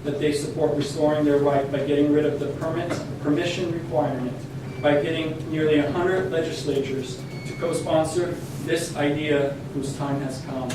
that they support restoring their right by getting rid of the permission requirement, by getting nearly 100 legislatures to co-sponsor this idea whose time has come.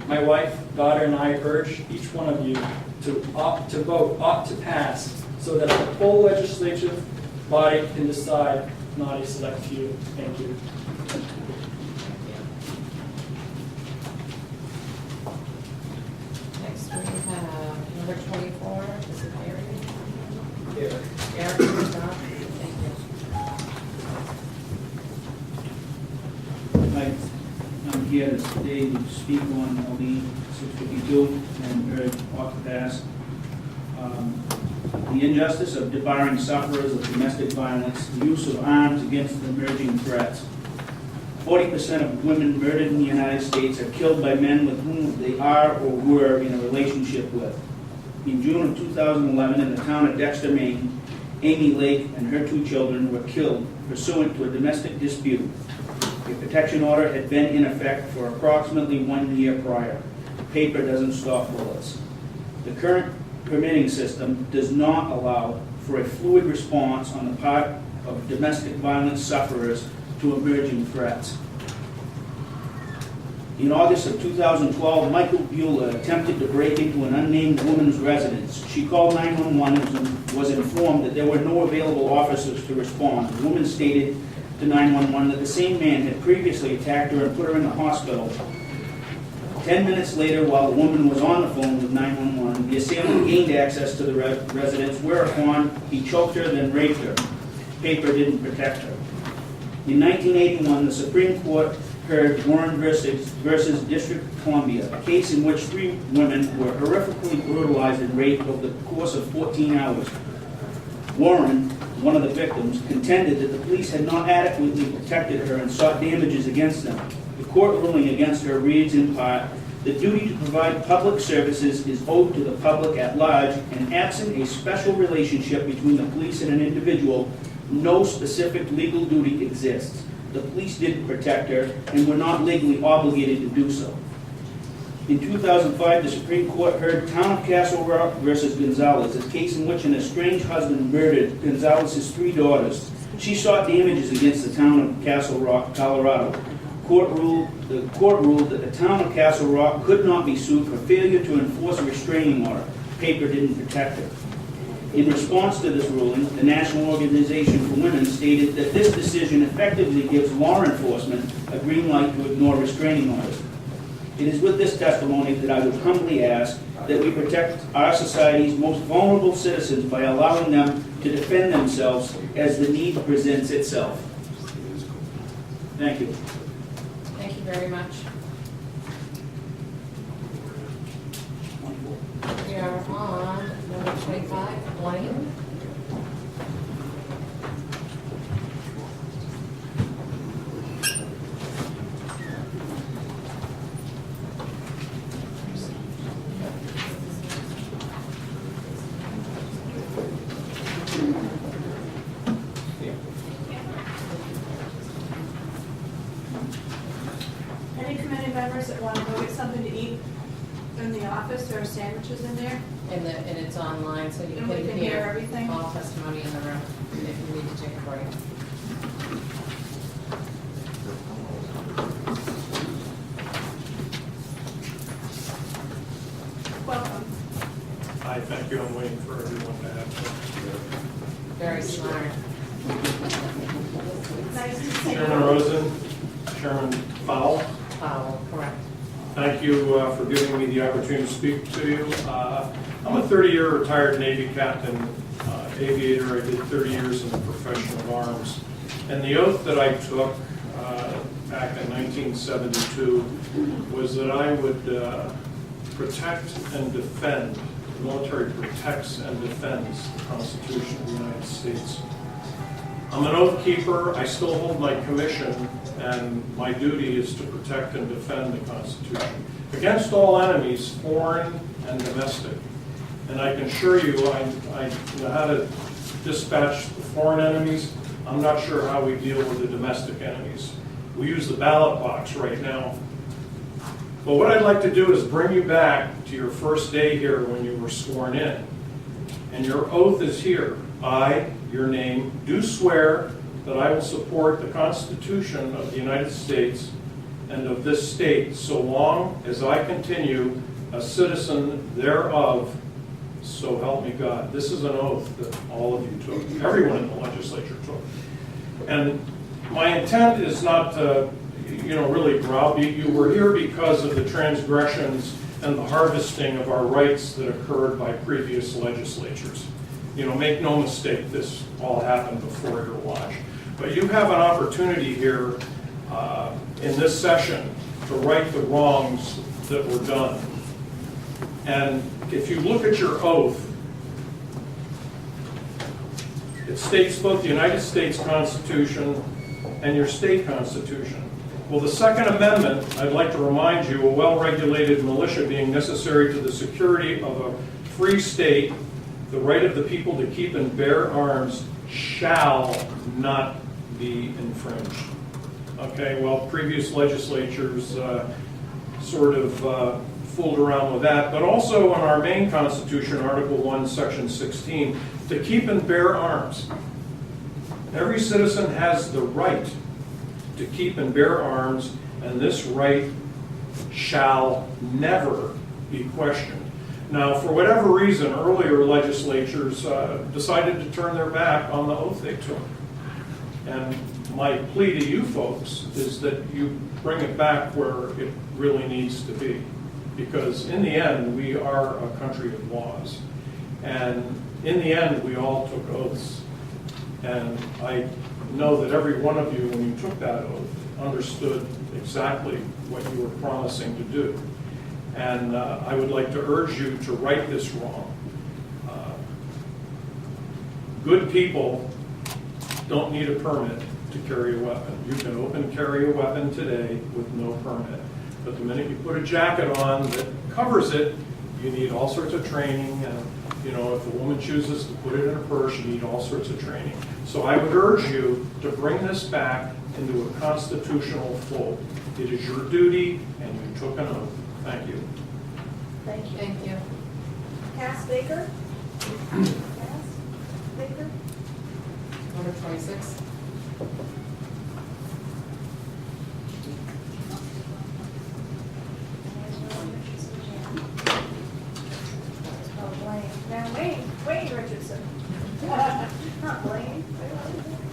My wife, daughter, and I urge each one of you to opt to vote, opt to pass, so that the full legislative body can decide, not a select few. Thank you. Next we have number 24. Is it Eric? Yeah. Eric, thank you. I'm here today to speak on LD652 and urge ought to pass. The injustice of debarring sufferers of domestic violence, the use of arms against emerging threats. 40% of women murdered in the United States are killed by men with whom they are or were in a relationship with. In June of 2011, in the town of Dexter, Maine, Amy Lake and her 2 children were killed pursuant to a domestic dispute. A protection order had been in effect for approximately 1 year prior. Paper doesn't stop bullets. The current permitting system does not allow for a fluid response on the part of domestic violence sufferers to emerging threats. In August of 2012, Michael Bueller attempted to break into an unnamed woman's residence. She called 911 and was informed that there were no available officers to respond. The woman stated to 911 that the same man had previously attacked her and put her in the hospital. 10 minutes later, while the woman was on the phone with 911, the assailant gained access to the residence, whereupon he choked her, then raped her. Paper didn't protect her. In 1981, the Supreme Court heard Warren versus District of Columbia, a case in which 3 women were horrifically brutalized and raped over the course of 14 hours. Warren, one of the victims, contended that the police had not adequately protected her and sought damages against them. The court ruling against her reads in part, the duty to provide public services is owed to the public at large, and absent a special relationship between the police and an individual, no specific legal duty exists. The police didn't protect her and were not legally obligated to do so. In 2005, the Supreme Court heard Town of Castle Rock versus Gonzalez, a case in which an estranged husband murdered Gonzalez's 3 daughters. She sought damages against the town of Castle Rock, Colorado. The court ruled that the town of Castle Rock could not be sued for failure to enforce a restraining order. Paper didn't protect her. In response to this ruling, the National Organization for Women stated that this decision effectively gives law enforcement a green light to ignore restraining orders. It is with this testimony that I would humbly ask that we protect our society's most vulnerable citizens by allowing them to defend themselves as the need presents itself. Thank you. Thank you very much. We are on number 25, Blaine. Any committee members that want to go get something to eat in the office, there are sandwiches in there, And it's online, so you and we can hear everything. all testimony in the room if you need to take a break. Welcome. Hi, thank you. I'm waiting for everyone to have Very smart. Nice to see you. Chairman Rosen, Chairman Powell, Powell, correct. thank you for giving me the opportunity to speak to you. I'm a 30-year retired Navy captain, aviator. I did 30 years in the profession of arms. And the oath that I took back in 1972 was that I would protect and defend, the military protects and defends the Constitution of the United States. I'm an oath keeper. I still hold my commission, and my duty is to protect and defend the Constitution against all enemies, foreign and domestic. And I can assure you, I know how to dispatch the foreign enemies. I'm not sure how we deal with the domestic enemies. We use the ballot box right now But what I'd like to do is bring you back to your first day here when you were sworn in. And your oath is here. I, your name, do swear that I will support the Constitution of the United States and of this state so long as I continue a citizen thereof, so help me God. This is an oath that all of you took, everyone in the legislature took. And my intent is not to, really browbeat you. We're here because of the transgressions and the harvesting of our rights that occurred by previous legislatures. Make no mistake, this all happened before your watch. But you have an opportunity here in this session to right the wrongs that were done. And if you look at your oath, it states both the United States Constitution and your state constitution. Well, the Second Amendment, I'd like to remind you, a well-regulated militia being necessary to the security of a free state, the right of the people to keep and bear arms shall not be infringed. Okay, well, previous legislatures sort of fooled around with that, but also in our Maine Constitution, Article 1, Section 16, to keep and bear arms. Every citizen has the right to keep and bear arms, and this right shall never be questioned. Now, for whatever reason, earlier legislatures decided to turn their back on the oath they took. And my plea to you folks is that you bring it back where it really needs to be. Because in the end, we are a country of laws. And in the end, we all took oaths. And I know that every one of you, when you took that oath, understood exactly what you were promising to do. And I would like to urge you to right this wrong. Good people don't need a permit to carry a weapon. You can open carry a weapon today with no permit. But the minute you put a jacket on that covers it, you need all sorts of training. And if a woman chooses to put it in her purse, you need all sorts of training. So I would urge you to bring this back into a constitutional fold. It is your duty, and you took an oath. Thank you. Thank you. Thank you. Cass Baker? Cass Baker? Number 26. Oh, Blaine. Now, Wayne Richardson. Not Blaine.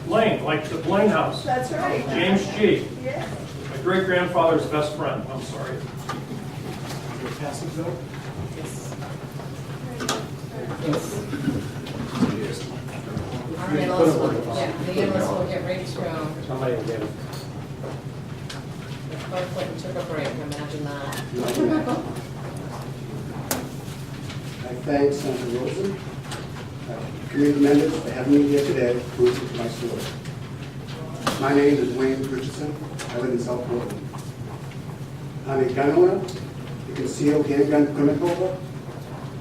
Blaine, like the Blaine House. That's right. James G. Yeah. My great-grandfather's best friend. I'm sorry. Yes. All right, the analyst will get ready to go. Somebody will get it. Both went and took a break, imagine that. I thank Senator Rosen, community members for having me here today to listen to my story. My name is Wayne Richardson. I live in South Portland. I'm a gun owner, a concealed handgun permit holder,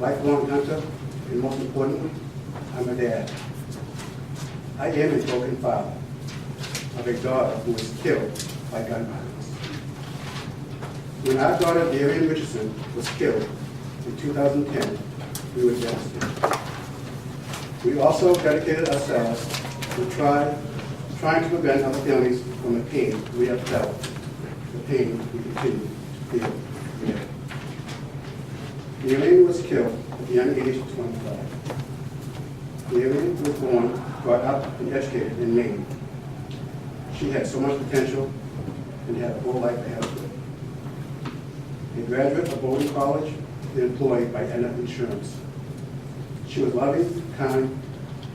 lifelong hunter, and most importantly, I'm a dad. I am a broken father of a daughter who was killed by gun violence. When our daughter, Darian Richardson, was killed in 2010, we were devastated. We also dedicated ourselves to trying to prevent other families from the pain we have felt, the pain we continue to feel today. Darian was killed at the young age of 25. Darian was born, brought up, and educated in Maine. She had so much potential and had a whole life ahead of her. A graduate of Bowdoin College and employed by Edna Insurance. She was loving, kind,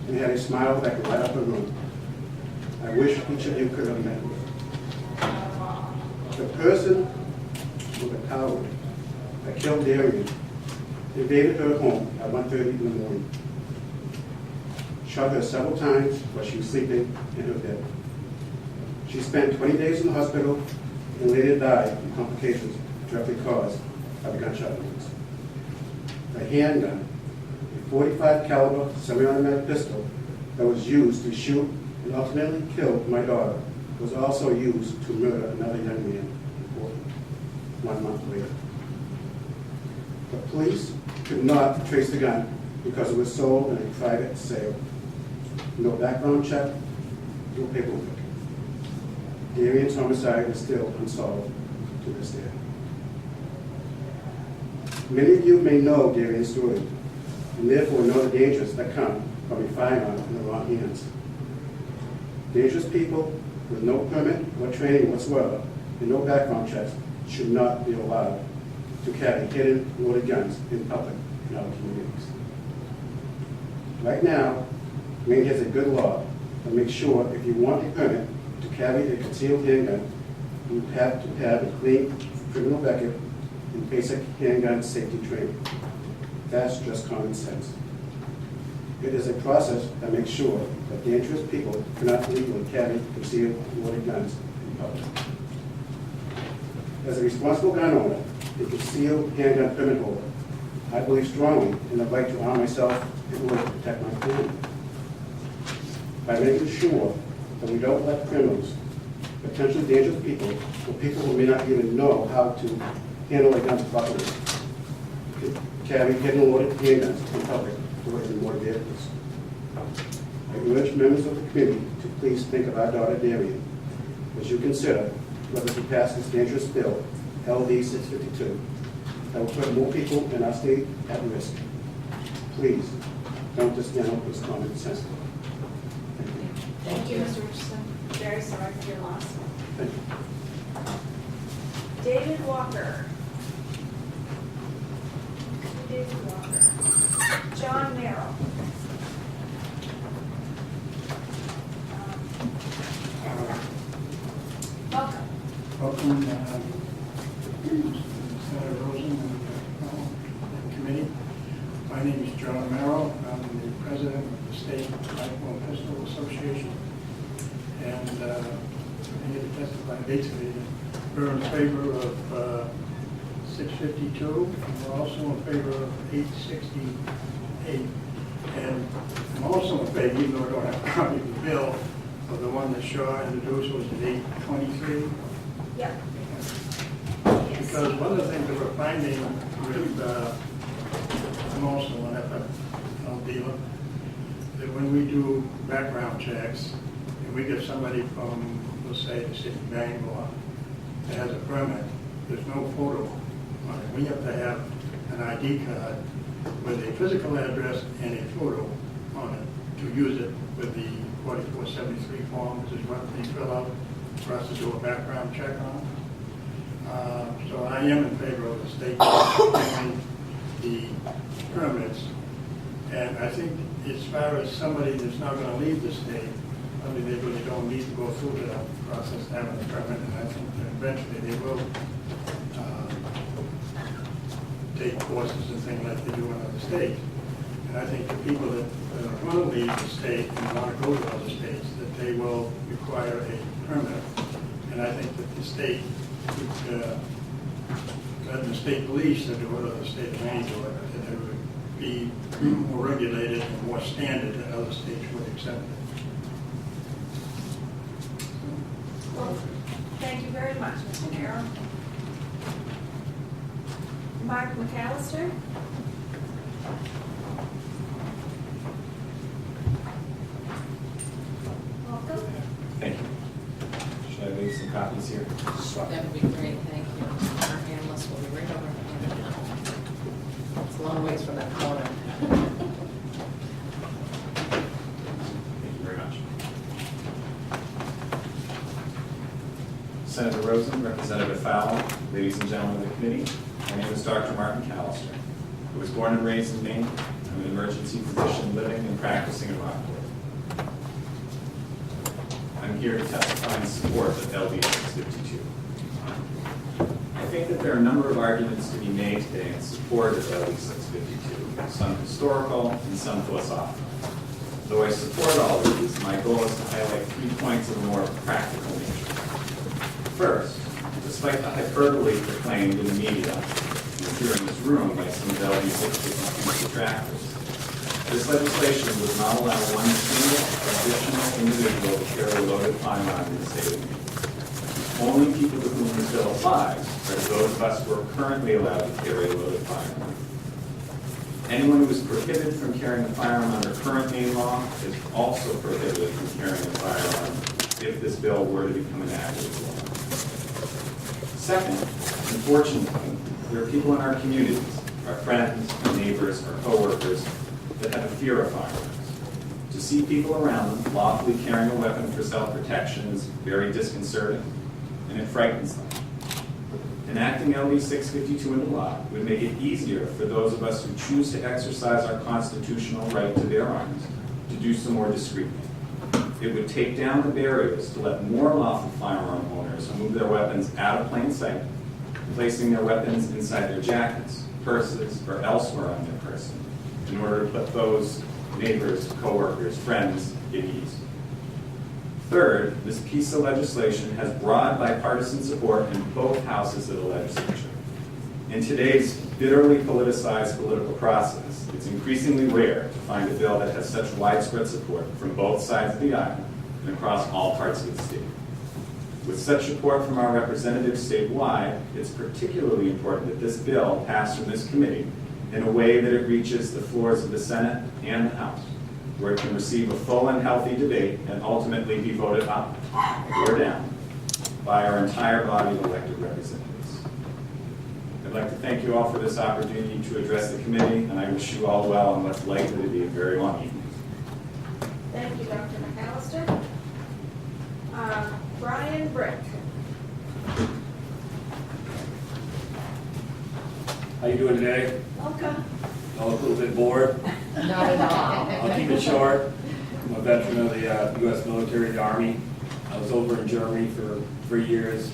and had a smile that could light up a room. I wish each of you could have met her. The person with the power that killed Darian invaded her home at 1:30 in the morning. Shot her several times while she was sleeping in her bed. She spent 20 days in the hospital and later died from complications directly caused by the gunshot wounds. A handgun, a .45 caliber semi-automatic pistol that was used to shoot and ultimately kill my daughter, was also used to murder another young man in Portland. 1 month later. The police could not trace the gun because it was sold in a private sale. No background check, no paperwork. Darian's homicide is still unsolved to this day. Many of you may know Darian's story, and therefore know the dangers that come from a firearm in the wrong hands. Dangerous people with no permit or training whatsoever and no background checks should not be allowed to carry hidden loaded guns in public in our communities. Right now, Maine has a good law that makes sure if you want a permit to carry a concealed handgun, you have to have a clean criminal record and basic handgun safety training. That's just common sense. It is a process that makes sure that dangerous people cannot legally carry concealed loaded guns in public. As a responsible gun owner, a concealed handgun permit holder, I believe strongly in the right to arm myself in order to protect my family. By making sure that we don't let criminals, potentially dangerous people, or people who may not even know how to handle a gun properly, carry hidden loaded handguns in public or in motor vehicles. I urge members of the community to please think of our daughter Darian as you consider whether to pass this dangerous bill, LD652, that will put more people in our state at risk. Please, don't discount this common sense. Thank you, Mr. Richardson. Very sorry for your loss. Thank you. David Walker. David Walker. John Merrill. Welcome. Welcome, Senator Rosen and the committee. My name is John Merrill. I'm the president of the State Rifle and Pistol Association. And I'm here to testify basically that we're in favor of 652, and we're also in favor of 868. And I'm also in favor, even though I don't have a copy of the bill, of the one that Shaw introduced, was at 823. Yep. Because one of the things that we're finding with most of an dealer, that when we do background checks, and we get somebody from, let's say, the city of Bangor that has a permit, there's no photo on it. We have to have an ID card with a physical address and a photo on it to use it with the 4473 form, which is what they fill out for us to do a background check on. So I am in favor of the state giving the permits. And I think as far as somebody that's not going to leave the state, I mean, they really don't need to go through the process of having a permit. And I think that eventually they will take courses and things like they do in other states. And I think the people that want to leave the state and want to go to other states, that they will require a permit. And I think that the state would, the state police that do it, or the state of Maine do it, that it would be more regulated and more standard than other states would accept it. Well, thank you very much, Mr. Merrill. Mark McAllister. Welcome. Thank you. Should I leave some copies here? That would be great, thank you. Our analyst will be right over here. It's a long ways from that corner. Thank you very much. Senator Rosen, Representative Fowler, ladies and gentlemen of the committee, my name is Dr. Mark McAllister. I was born and raised in Maine. I'm an emergency physician living and practicing in Rockport. I'm here to testify in support of LD 652. I think that there are a number of arguments to be made today in support of LD 652, some historical and some philosophical. Though I support all of these, my goal is to highlight 3 points of a more practical nature. First, despite the hyperbole proclaimed in the media and here in this room by some of LD 652 detractors, this legislation would not allow one single additional individual to carry a loaded firearm in the state of Maine. only people to whom this bill applies are those of us who are currently allowed to carry a loaded firearm. Anyone who is prohibited from carrying a firearm under current Maine law is also prohibited from carrying a firearm if this bill were to become enacted as law. Second, unfortunately, there are people in our communities, our friends, our neighbors, our coworkers, that have a fear of firearms. To see people around them lawfully carrying a weapon for self-protection is very disconcerting, and it frightens them. Enacting LD652 into law would make it easier for those of us who choose to exercise our constitutional right to bear arms to do so more discreetly. It would take down the barriers to let more lawful firearm owners move their weapons out of plain sight, placing their weapons inside their jackets, purses, or elsewhere on their person, in order to put those neighbors, coworkers, friends at ease. Third, this piece of legislation has broad bipartisan support in both houses of the legislature. In today's bitterly politicized political process, it's increasingly rare to find a bill that has such widespread support from both sides of the aisle and across all parts of the state. With such support from our representatives statewide, it's particularly important that this bill pass from this committee in a way that it reaches the floors of the Senate and the House, where it can receive a full and healthy debate and ultimately be voted up or down by our entire body of elected representatives. I'd like to thank you all for this opportunity to address the committee, and I wish you all well on what's likely to be a very long evening. Thank you, Dr. McAllister. Brian Brick. How you doing today? Welcome. I look a little bit bored. Not at all. I'll keep it short. I'm a veteran of the U.S. military, the Army. I was over in Germany for 3 years,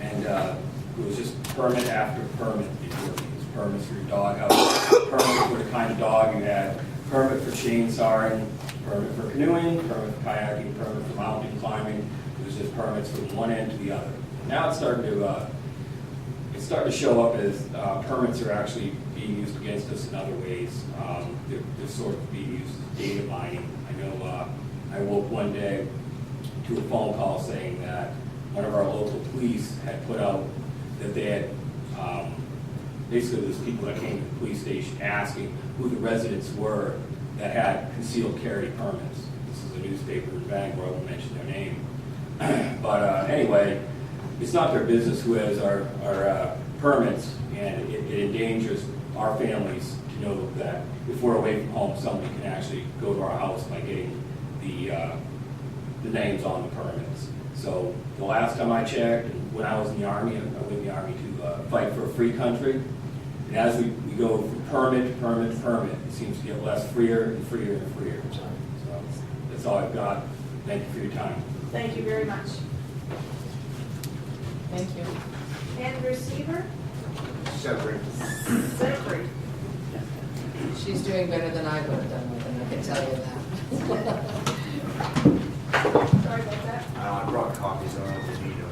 and it was just permit after permit before me. It was permits for your doghouse, permit for the kind of dog you had, permit for chainsawing, permit for canoeing, permit for kayaking, permit for mountain climbing. It was just permits from one end to the other. Now it's starting to show up as permits are actually being used against us in other ways. They're sort of being used as data mining. I know I woke one day to a phone call saying that one of our local police had put out that they had, basically there's people that came to the police station asking who the residents were that had concealed carry permits. This is a newspaper in Bangor, I won't mention their name. But anyway, it's not their business who has our permits, and it endangers our families to know that if we're away from home, somebody can actually go to our house by getting the names on the permits. So the last time I checked, when I was in the Army, I went in the Army to fight for a free country, and as we go from permit to permit to permit, it seems to get less freer and freer and freer. So that's all I've got. Thank you for your time. Thank you very much. Thank you. And receiver? Separate. Zachary. She's doing better than I would have done with it, I can tell you that. Sorry about that. I brought copies of the video.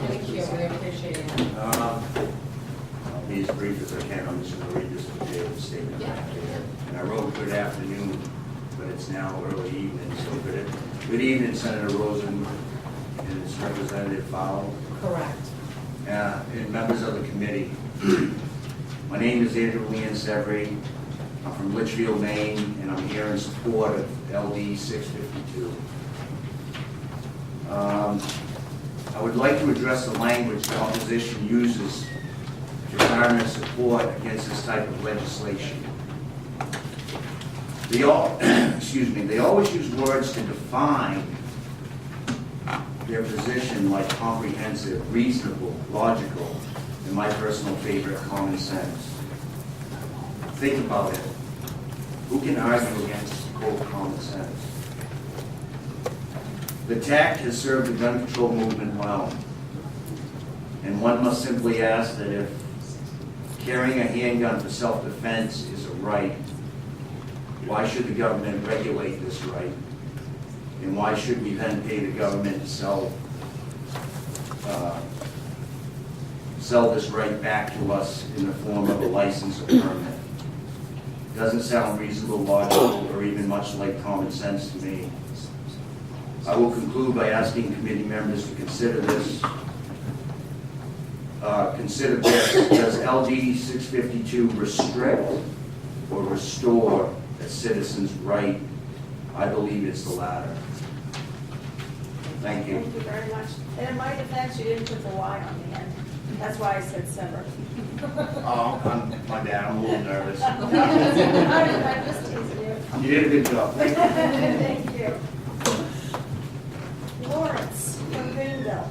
Thank you, we appreciate it. I'll be as brief as I can. I'm just going to read this detailed statement. Yeah. And I wrote good afternoon, but it's now early evening, so good evening, Senator Rosen and its Representative Fowle. Correct. And members of the committee. My name is Andrew Leon Severy. I'm from Litchfield, Maine, and I'm here in support of LD652. I would like to address the language the opposition uses to garner support against this type of legislation. They always use words to define their position, like comprehensive, reasonable, logical, and my personal favorite, common sense. Think about it. Who can argue against, quote, common sense? The TAC has served the gun control movement well, and one must simply ask that if carrying a handgun for self-defense is a right, why should the government regulate this right? And why should we then pay the government to sell this right back to us in the form of a license or permit? Doesn't sound reasonable, logical, or even much like common sense to me. I will conclude by asking committee members to consider this consider this, does LD 652 restrict or restore a citizen's right? I believe it's the latter. Thank you. Thank you very much. And in my defense, you didn't put the Y on the end. That's why I said sever. Oh, my bad, I'm a little nervous. I'm just teasing you. You did a good job. Thank you. Lawrence from Boonville.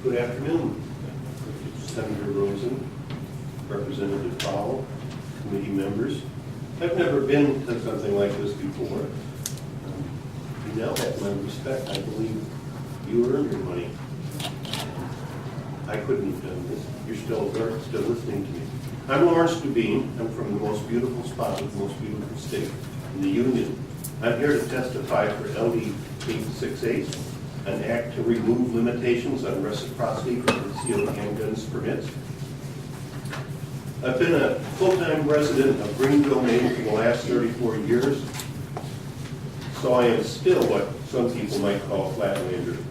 Good afternoon, Senator Rosen, Representative Powell, committee members. I've never been to something like this before. You now have my respect. I believe you earned your money. I couldn't have done this. You're still listening to me. I'm Lawrence Dubine. I'm from the most beautiful spot of the most beautiful state in the Union. I'm here to testify for LD 868. An act to remove limitations on reciprocity for concealed handguns permits. I've been a full-time resident of Greenville, Maine for the last 34 years, so I am still what some people might call a flatlander.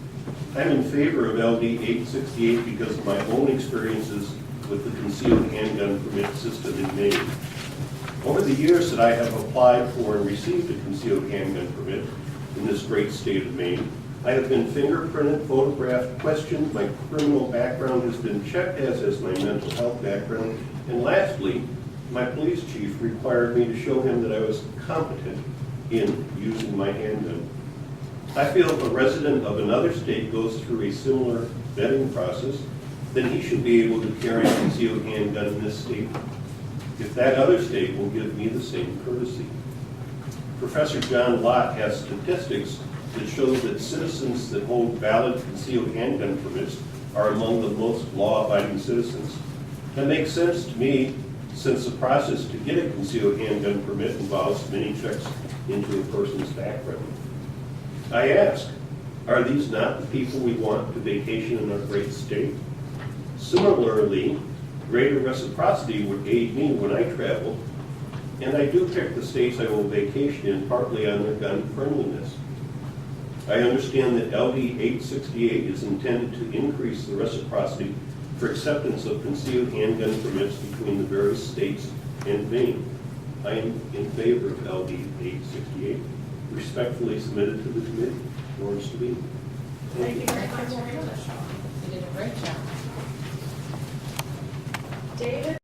I'm in favor of LD 868 because of my own experiences with the concealed handgun permit system in Maine. Over the years that I have applied for and received a concealed handgun permit in this great state of Maine, I have been fingerprinted, photographed, questioned, my criminal background has been checked, as has my mental health background, and lastly, my police chief required me to show him that I was competent in using my handgun. I feel if a resident of another state goes through a similar vetting process, then he should be able to carry a concealed handgun in this state, if that other state will give me the same courtesy. Professor John Lott has statistics that shows that citizens that hold valid concealed handgun permits are among the most law-abiding citizens. That makes sense to me, since the process to get a concealed handgun permit involves many checks into a person's background. I ask, are these not the people we want to vacation in our great state? Similarly, greater reciprocity would aid me when I travel, and I do pick the states I will vacation in partly on their gun friendliness. I understand that LD 868 is intended to increase the reciprocity for acceptance of concealed handgun permits between the various states and Maine. I am in favor of LD 868. Respectfully submitted to the committee. Lawrence Dubine. Thank you very much. You did a great job. David